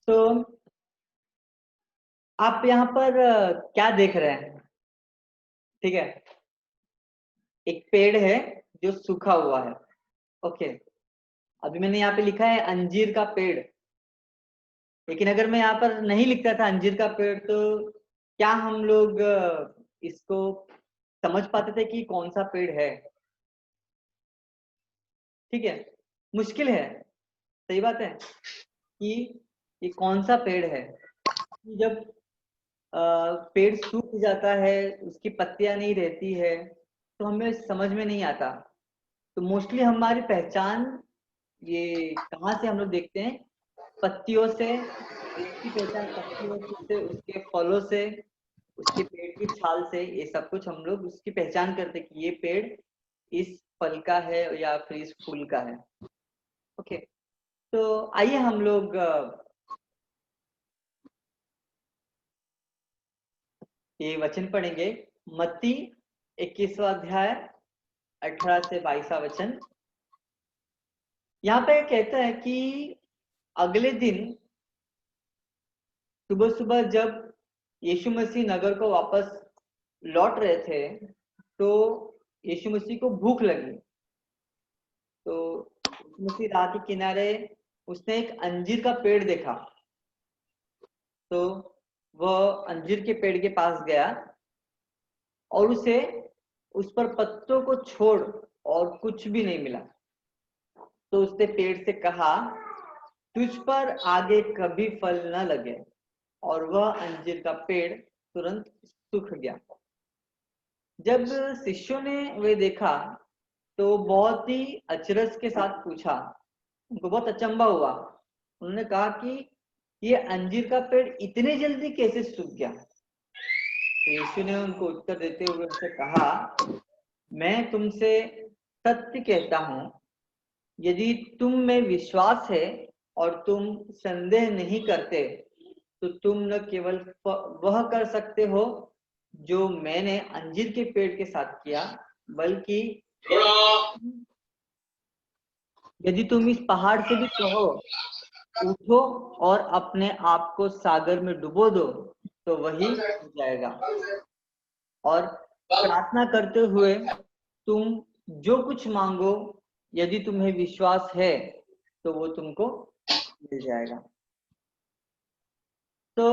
तो आप यहाँ पर क्या देख रहे हैं? ठीक है, एक पेड़ है जो सूखा हुआ है। ओके, अभी मैंने यहाँ पे लिखा है अंजीर का पेड़, लेकिन अगर मैं यहाँ पर नहीं लिखता था अंजीर का पेड़ तो क्या हम लोग इसको समझ पाते थे कि कौन सा पेड़ है? ठीक है, मुश्किल है। सही बात है कि ये कौन सा पेड़ है। जब पेड़ सूख जाता है, उसकी पत्तियां नहीं रहती है, तो हमें समझ में नहीं आता। तो मोस्टली हमारी पहचान ये कहाँ से हम लोग देखते हैं? पत्तियों से। इसकी पहचान पत्तियों से, उसके फलों से, उसके पेड़ की छाल से, ये सब कुछ हम लोग उसकी पहचान करते हैं कि ये पेड़ इस फल का है या फिर इस फूल का है। ओके, तो आइए हम लोग ये वचन पढ़ेंगे। मत्ती 21वां अध्याय 18 से 22वां वचन। यहाँ पे कहता है कि अगले दिन सुबह सुबह जब यीशु मसीह नगर को वापस लौट रहे थे तो यीशु मसीह को भूख लगी। तो यीशु मसीह राह के किनारे उसने एक अंजीर का पेड़ देखा। तो वह अंजीर के पेड़ के पास गया और उसे उस पर पत्तों को छोड़ और कुछ भी नहीं मिला। तो उसने पेड़ से कहा, तुझ पर आगे कभी फल न लगे। और वह अंजीर का पेड़ तुरंत सूख गया। जब शिष्यों ने वे देखा तो बहुत ही अचरज के साथ पूछा, उनको बहुत अचंभा हुआ। उन्होंने कहा कि ये अंजीर का पेड़ इतने जल्दी कैसे सूख गया? तो यीशु ने उनको उत्तर देते हुए उनसे कहा, मैं तुमसे सत्य कहता हूँ, यदि तुम में विश्वास है और तुम संदेह नहीं करते तो तुम न केवल वह कर सकते हो जो मैंने अंजीर के पेड़ के साथ किया, बल्कि यदि तुम इस पहाड़ से भी कहो उठो और अपने आप को सागर में डुबो दो तो वही हो जाएगा। और प्रार्थना करते हुए तुम जो कुछ मांगो, यदि तुम्हें विश्वास है तो वो तुमको मिल जाएगा। तो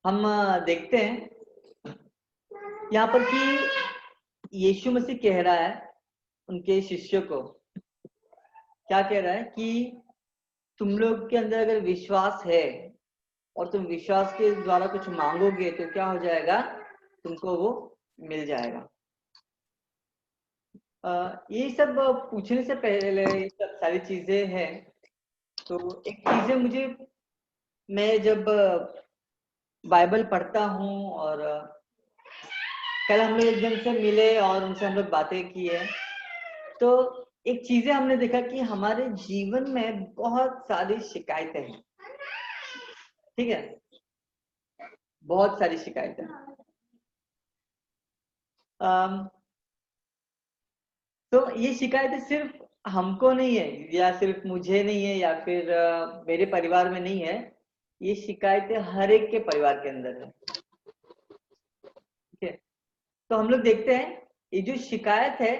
हम देखते हैं यहाँ पर कि यीशु मसीह कह रहा है उनके शिष्यों को, क्या कह रहा है कि तुम लोग के अंदर अगर विश्वास है और तुम विश्वास के द्वारा कुछ मांगोगे तो क्या हो जाएगा? तुमको वो मिल जाएगा। ये सब पूछने से पहले ये सब सारी चीजें हैं। तो एक चीजें मुझे, मैं जब बाइबल पढ़ता हूँ और कल हम लोग एक जन से मिले और उनसे हम लोग बातें की है, तो एक चीजें हमने देखा कि हमारे जीवन में बहुत सारी शिकायतें हैं। ठीक है, बहुत सारी शिकायतें। तो ये शिकायतें सिर्फ हमको नहीं है या सिर्फ मुझे नहीं है या फिर मेरे परिवार में नहीं है। ये शिकायतें हर एक के परिवार के अंदर है। ठीक है, तो हम लोग देखते हैं ये जो शिकायत है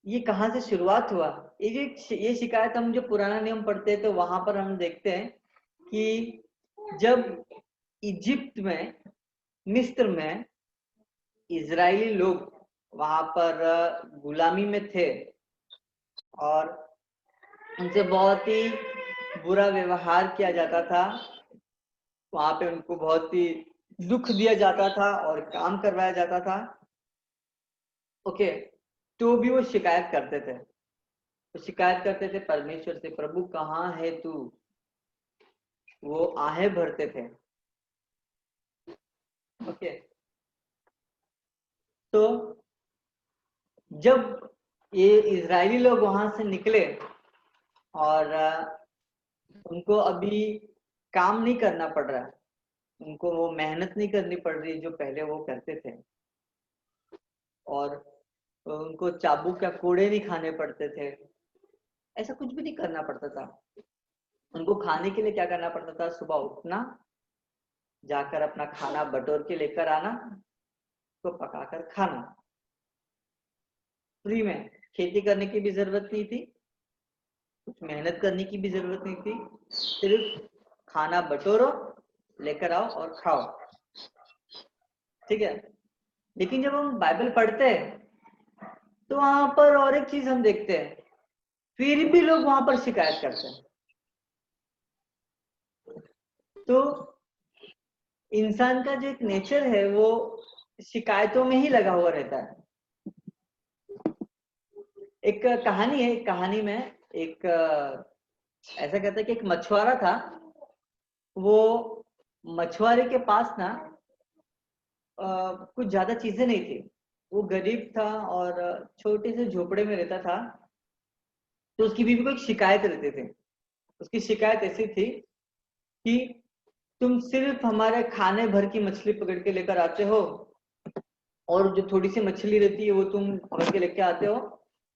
ये कहाँ से शुरुआत हुआ। ये शिकायत हम जो पुराना नियम पढ़ते हैं तो वहां पर हम देखते हैं कि जब इजिप्ट में, मिस्र में इजरायली लोग वहां पर गुलामी में थे और उनसे बहुत ही बुरा व्यवहार किया जाता था। वहां पे उनको बहुत ही दुख दिया जाता था और काम करवाया जाता था। ओके, तो भी वो शिकायत करते थे। तो शिकायत करते थे परमेश्वर से, प्रभु कहाँ है तू? वो आहें भरते थे। ओके, तो जब ये इजरायली लोग वहां से निकले और उनको अभी काम नहीं करना पड़ रहा है, उनको वो मेहनत नहीं करनी पड़ रही जो पहले वो करते थे, और उनको चाबुक या कोड़े नहीं खाने पड़ते थे, ऐसा कुछ भी नहीं करना पड़ता था। उनको खाने के लिए क्या करना पड़ता था, सुबह उठना, जाकर अपना खाना बटोर के लेकर आना, तो पकाकर खाना, फ्री में। खेती करने की भी जरूरत नहीं थी, कुछ मेहनत करने की भी जरूरत नहीं थी, सिर्फ खाना बटोरो, लेकर आओ और खाओ। ठीक है। लेकिन जब हम बाइबल पढ़ते हैं तो वहां पर और एक चीज हम देखते हैं, फिर भी लोग वहां पर शिकायत करते हैं। तो इंसान का जो एक नेचर है वो शिकायतों में ही लगा हुआ रहता है। एक कहानी है, एक कहानी में एक ऐसा कहता है कि एक मछुआरा था। वो मछुआरे के पास ना कुछ ज्यादा चीजें नहीं थी, वो गरीब था और छोटे से झोपड़े में रहता था। तो उसकी बीवी को एक शिकायत रहती थी। उसकी शिकायत ऐसी थी कि तुम सिर्फ हमारे खाने भर की मछली पकड़ के लेकर आते हो, और जो थोड़ी सी मछली रहती है वो तुम पकड़ के लेके आते हो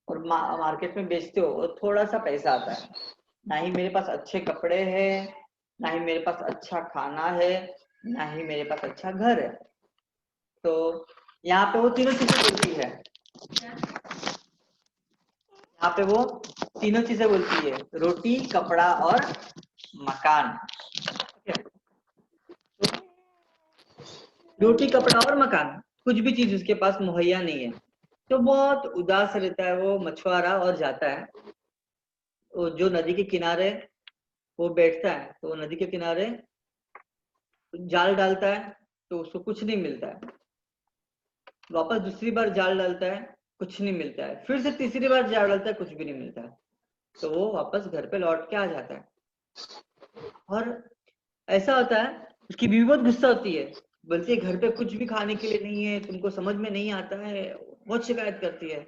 और मार्केट में बेचते हो, और थोड़ा सा पैसा आता है। ना ही मेरे पास अच्छे कपड़े हैं, ना ही मेरे पास अच्छा खाना है, ना ही मेरे पास अच्छा घर है। तो यहाँ पे वो तीनों चीजें बोलती है, यहाँ पे वो तीनों चीजें बोलती है, रोटी, कपड़ा और मकान। रोटी, कपड़ा और मकान, कुछ भी चीज उसके पास मुहैया नहीं है। तो बहुत उदास रहता है वो मछुआरा और जाता है, वो जो नदी के किनारे वो बैठता है। तो वो नदी के किनारे जाल डालता है, तो उसको कुछ नहीं मिलता है। वापस दूसरी बार जाल डालता है, कुछ नहीं मिलता है। फिर से तीसरी बार जाल डालता है, कुछ भी नहीं मिलता है। तो वो वापस घर पे लौट के आ जाता है। और ऐसा होता है, उसकी बीवी बहुत गुस्सा होती है, बोलती है घर पे कुछ भी खाने के लिए नहीं है, तुमको समझ में नहीं आता है। बहुत शिकायत करती है,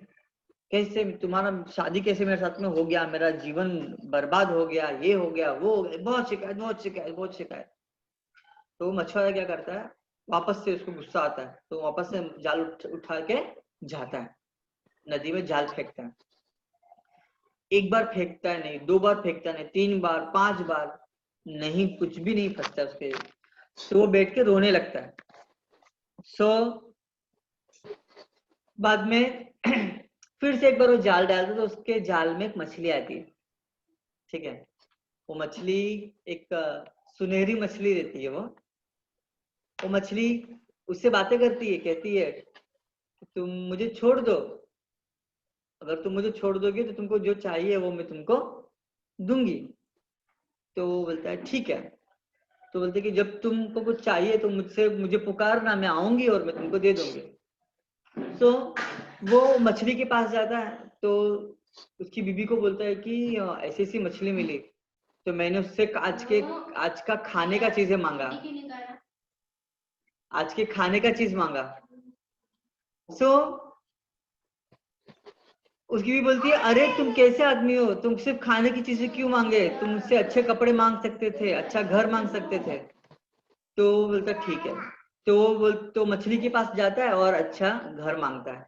कैसे तुम्हारा शादी कैसे मेरे साथ में हो गया, मेरा जीवन बर्बाद हो गया, ये हो गया, वो हो गया। बहुत शिकायत, बहुत शिकायत, बहुत शिकायत। तो मछुआरा क्या करता है, वापस से उसको गुस्सा आता है तो वापस से जाल उठा के जाता है, नदी में जाल फेंकता है। एक बार फेंकता है नहीं, दो बार फेंकता नहीं, 3 बार, 5 बार, नहीं, कुछ भी नहीं फंसता उसके। तो वो बैठ के रोने लगता है। सो बाद में फिर से एक बार वो जाल डालता तो उसके जाल में एक मछली आती है। ठीक है। वो मछली एक सुनहरी मछली रहती है। वो मछली उससे बातें करती है, कहती है कि तुम मुझे छोड़ दो, अगर तुम मुझे छोड़ दोगे तो तुमको जो चाहिए वो मैं तुमको दूंगी। तो वो बोलता है ठीक है। तो बोलते कि जब तुमको कुछ चाहिए तो मुझसे मुझे पुकारना, मैं आऊंगी और मैं तुमको दे दूंगी। तो वो मछली के पास जाता है, तो उसकी बीबी को बोलता है कि ऐसी ऐसी मछली मिली, तो मैंने उससे आज का खाने का चीजें मांगा, आज के खाने का चीज मांगा। सो उसकी भी बोलती है अरे तुम कैसे आदमी हो, तुम सिर्फ खाने की चीजें क्यों मांगे, तुम मुझसे अच्छे कपड़े मांग सकते थे, अच्छा घर मांग सकते थे। तो वो बोलता ठीक है। तो मछली के पास जाता है और अच्छा घर मांगता है।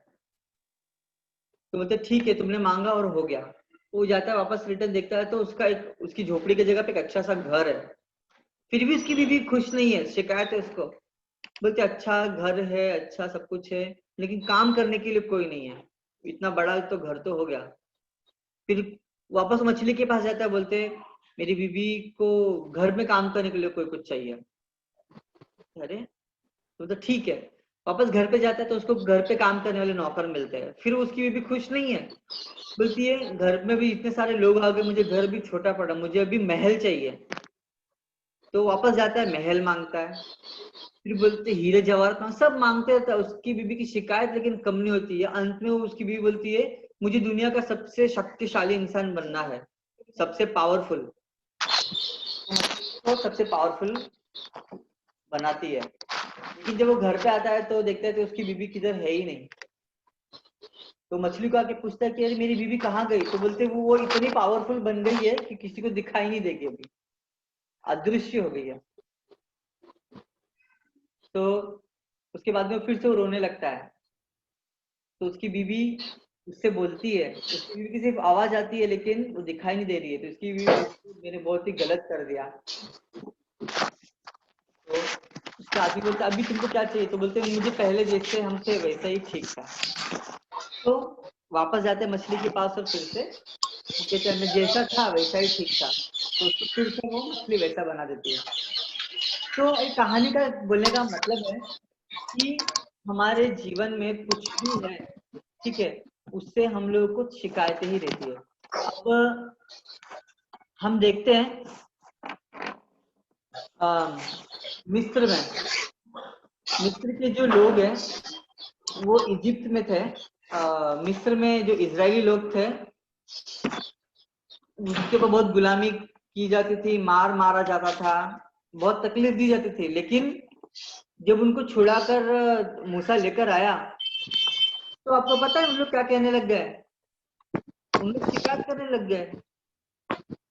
तो बोलते ठीक है, तुमने मांगा और हो गया। वो जाता है वापस, रिटर्न देखता है तो उसका एक, उसकी झोपड़ी की जगह पे एक अच्छा सा घर है। फिर भी उसकी बीवी खुश नहीं है, शिकायत है उसको। बोलते अच्छा घर है, अच्छा सब कुछ है, लेकिन काम करने के लिए कोई नहीं है। इतना बड़ा तो घर तो हो गया। फिर वापस मछली के पास जाता है, बोलते मेरी बीवी को घर में काम करने के लिए कोई कुछ चाहिए। अरे तो ठीक है। वापस घर पे जाता है तो उसको घर पे काम करने वाले नौकर मिलते हैं। फिर उसकी बीवी खुश नहीं है, बोलती है घर में भी इतने सारे लोग आ गए, मुझे घर भी छोटा पड़ा, मुझे अभी महल चाहिए। तो वापस जाता है, महल मांगता है। फिर बोलते हीरे जवाहरात मांग, सब मांगते रहता है। उसकी बीवी की शिकायत लेकिन कम नहीं होती है। अंत में वो उसकी बीवी बोलती है मुझे दुनिया का सबसे शक्तिशाली इंसान बनना है, सबसे पावरफुल। तो सबसे पावरफुल बनाती है। लेकिन जब वो घर पे आता है तो देखता है तो उसकी बीवी किधर है ही नहीं। तो मछली को आके पूछता है कि अरे मेरी बीवी कहाँ गई। तो बोलते वो इतनी पावरफुल बन गई है कि किसी को दिखाई नहीं देगी, अभी अदृश्य हो गई है। तो उसके बाद में फिर से वो रोने लगता है। तो उसकी बीवी उससे बोलती है, उसकी बीवी की सिर्फ आवाज आती है लेकिन वो दिखाई नहीं दे रही है, तो उसकी बीवी बोलती है, मैंने बहुत ही गलत कर दिया। तो उसका आदमी बोलता अभी तुमको क्या चाहिए, तो बोलते मुझे पहले जैसे हमसे वैसा ही ठीक था। तो वापस जाते मछली के पास और फिर से वो कहते हैं मैं जैसा था वैसा ही ठीक था, तो उसको फिर से वो मछली वैसा बना देती है। तो एक कहानी का बोलने का मतलब है कि हमारे जीवन में कुछ भी है, ठीक है, उससे हम लोगों को शिकायतें ही रहती है। अब हम देखते हैं मिस्र में, मिस्र के जो लोग हैं वो इजिप्ट में थे। मिस्र में जो इजरायली लोग थे उसके ऊपर बहुत गुलामी की जाती थी, मार मारा जाता था, बहुत तकलीफ दी जाती थी। लेकिन जब उनको छुड़ाकर मूसा लेकर आया तो आपको पता है उन लोग क्या कहने लग गए, उन लोग शिकायत करने लग गए।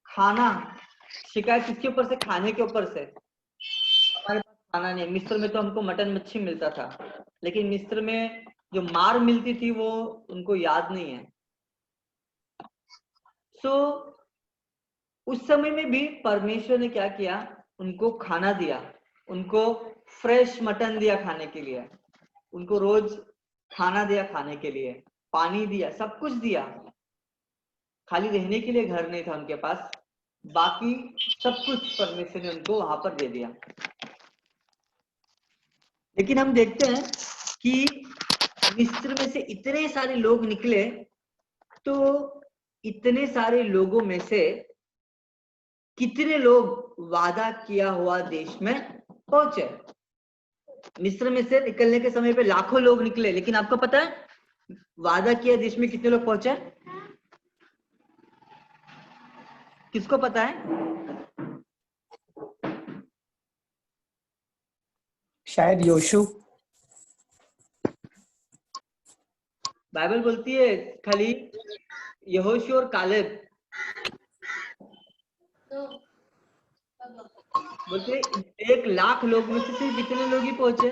खाना, शिकायत किसके ऊपर से, खाने के ऊपर से। हमारे पास खाना नहीं, मिस्र में तो हमको मटन मच्छी मिलता था, लेकिन मिस्र में जो मार मिलती थी वो उनको याद नहीं है। सो उस समय में भी परमेश्वर ने क्या किया, उनको खाना दिया, उनको फ्रेश मटन दिया खाने के लिए, उनको रोज खाना दिया खाने के लिए, पानी दिया, सब कुछ दिया। खाली रहने के लिए घर नहीं था उनके पास, बाकी सब कुछ परमेश्वर ने उनको वहां पर दे दिया। लेकिन हम देखते हैं कि मिस्र में से इतने सारे लोग निकले, तो इतने सारे लोगों में से कितने लोग वादा किया हुआ देश में पहुंचे। मिस्र में से निकलने के समय पे लाखों लोग निकले, लेकिन आपको पता है वादा किया देश में कितने लोग पहुंचे, किसको पता है? शायद योशु। बाइबल बोलती है खाली यहोशू और कालेब, बोलते 1 लाख लोग में से सिर्फ इतने लोग ही पहुंचे।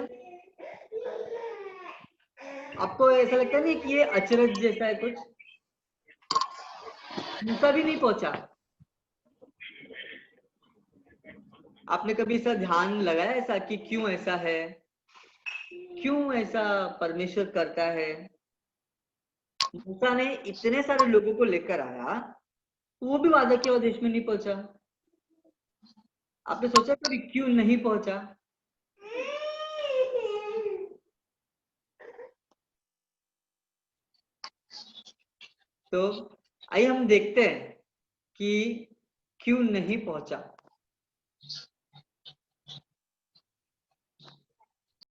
आपको ऐसा लगता नहीं कि ये अचरज जैसा है कुछ? मूसा भी नहीं पहुंचा। आपने कभी ऐसा ध्यान लगाया ऐसा कि क्यों ऐसा है, क्यों ऐसा परमेश्वर करता है? मूसा ने इतने सारे लोगों को लेकर आया, वो भी वादा किया हुआ देश में नहीं पहुंचा। आपने सोचा कभी क्यों नहीं पहुंचा? तो आइए हम देखते हैं कि क्यों नहीं पहुंचा।